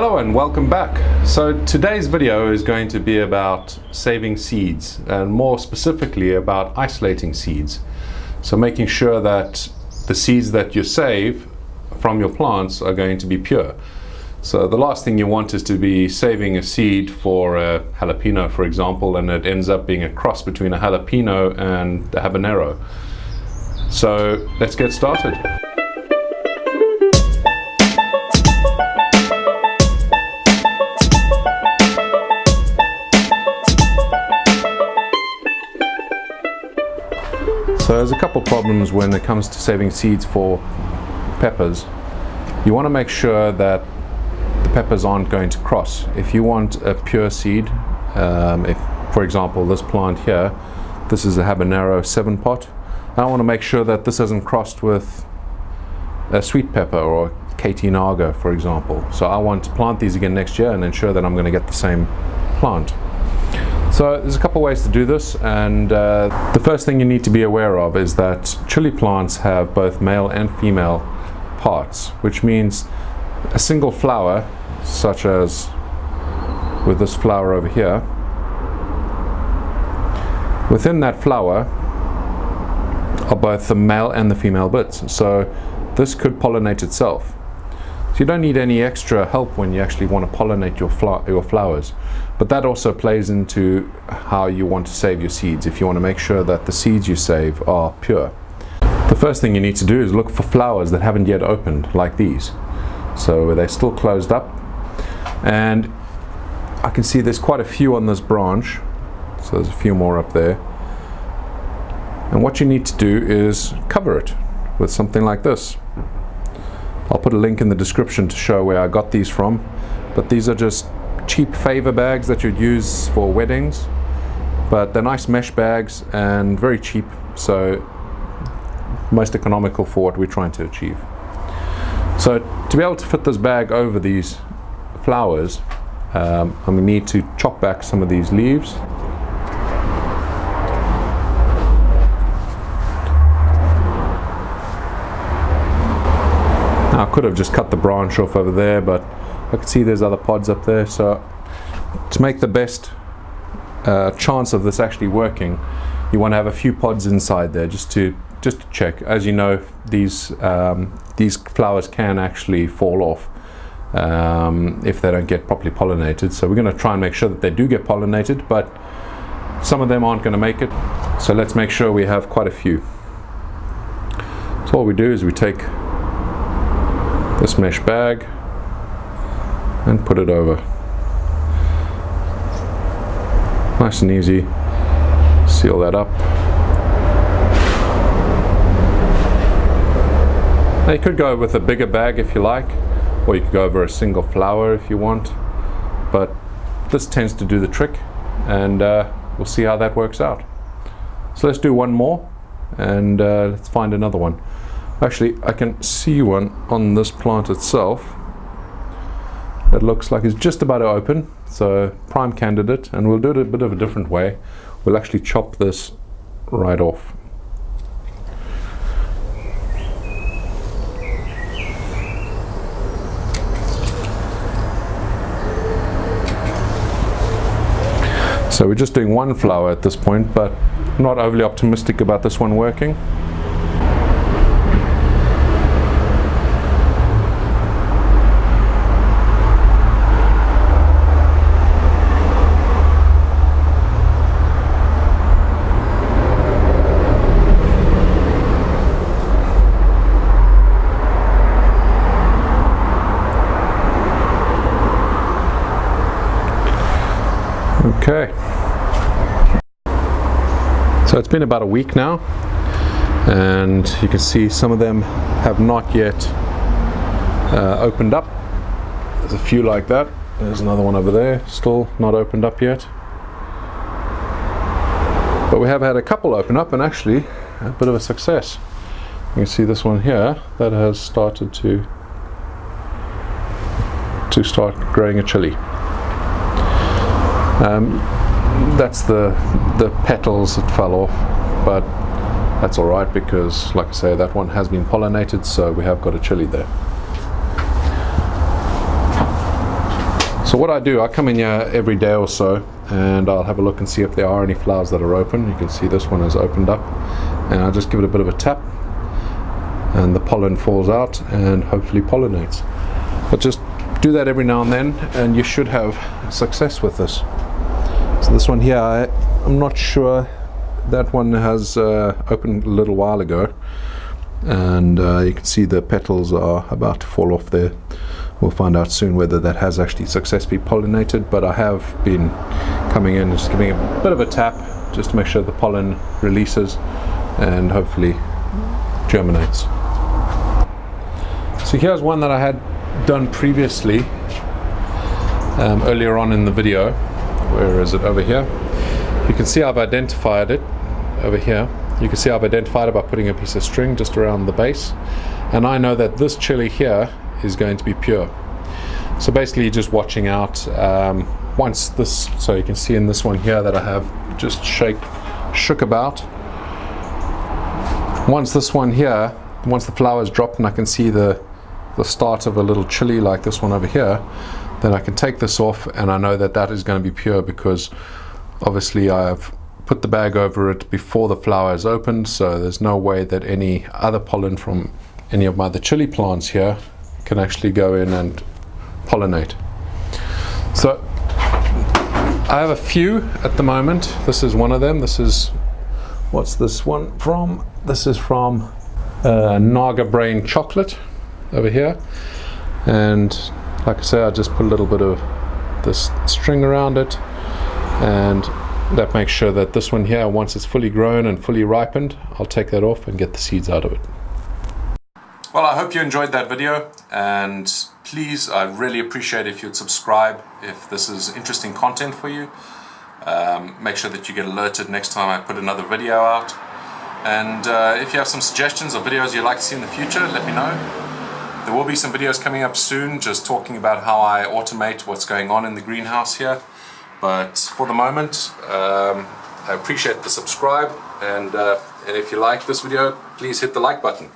Hello and welcome back. So today's video is going to be about saving seeds, and more specifically about isolating seeds. So making sure that the seeds that you save from your plants are going to be pure. So the last thing you want is to be saving a seed for a jalapeno, for example, and it ends up being a cross between a jalapeno and a habanero. So let's get started. So there's a couple problems when it comes to saving seeds for peppers. You want to make sure that the peppers aren't going to cross. If you want a pure seed, if for example this plant here, this is a habanero 7-pot, I want to make sure that this isn't crossed with a sweet pepper or KT Naga, for example. So I want to plant these again next year and ensure that I'm going to get the same plant. So there's a couple ways to do this, and the first thing you need to be aware of is that chili plants have both male and female parts, which means a single flower, such as with this flower over here, within that flower are both the male and the female bits. So this could pollinate itself. So you don't need any extra help when you actually want to pollinate your flowers. But that also plays into how you want to save your seeds, if you want to make sure that the seeds you save are pure. The first thing you need to do is look for flowers that haven't yet opened, like these. So they're still closed up. And I can see there's quite a few on this branch. So there's a few more up there. And what you need to do is cover it with something like this. I'll put a link in the description to show where I got these from, but these are just cheap favor bags that you'd use for weddings, but they're nice mesh bags and very cheap, so most economical for what we're trying to achieve. So to be able to fit this bag over these flowers, I'm going to need to chop back some of these leaves. Now, I could have just cut the branch off over there, but I can see there's other pods up there. So to make the best chance of this actually working, you want to have a few pods inside there just to check. As you know, these flowers can actually fall off if they don't get properly pollinated. So we're going to try and make sure that they do get pollinated, but some of them aren't going to make it. So let's make sure we have quite a few. So all we do is we take this mesh bag and put it over. Nice and easy. Seal that up. Now you could go with a bigger bag if you like, or you could go over a single flower if you want, but this tends to do the trick, and we'll see how that works out. So let's do one more, and let's find another one. Actually, I can see one on this plant itself that looks like it's just about to open, so prime candidate, and we'll do it a bit of a different way. We'll actually chop this right off. So we're just doing one flower at this point, but I'm not overly optimistic about this one working. Okay, so it's been about a week now, and you can see some of them have not yet opened up. There's a few like that. There's another one over there, still not opened up yet. But we have had a couple open up, and actually a bit of a success. You can see this one here that has started to start growing a chili. That's the petals that fell off, but that's all right because, like I say, that one has been pollinated, so we have got a chili there. So what I do, I come in here every day or so and I'll have a look and see if there are any flowers that are open. You can see this one has opened up, and I'll just give it a bit of a tap and the pollen falls out and hopefully pollinates. But just do that every now and then and you should have success with this. So this one here, I'm not sure. That one has opened a little while ago, and you can see the petals are about to fall off there. We'll find out soon whether that has actually successfully pollinated, but I have been coming in and just giving a bit of a tap just to make sure the pollen releases and hopefully germinates. So here's one that I had done previously earlier on in the video. Where is it? Over here. You can see I've identified it over here. You can see I've identified it by putting a piece of string just around the base, and I know that this chili here is going to be pure. So basically just watching out once this, so you can see in this one here that I have just shook about. Once this one here, once the flowers drop and I can see the start of a little chili like this one over here, then I can take this off and I know that that is going to be pure, because obviously I've put the bag over it before the flower is opened, so there's no way that any other pollen from any of my other chili plants here can actually go in and pollinate. So I have a few at the moment. This is one of them. This is, what's this one from? This is from Naga Brain Chocolate over here, and like I say, I just put a little bit of this string around it, and that makes sure that this one here, once it's fully grown and fully ripened, I'll take that off and get the seeds out of it. Well, I hope you enjoyed that video, and please, I really appreciate if you'd subscribe if this is interesting content for you. Make sure that you get alerted next time I put another video out, and if you have some suggestions or videos you'd like to see in the future, let me know. There will be some videos coming up soon just talking about how I automate what's going on in the greenhouse here. But for the moment, I appreciate the subscribe, and if you like this video, please hit the like button.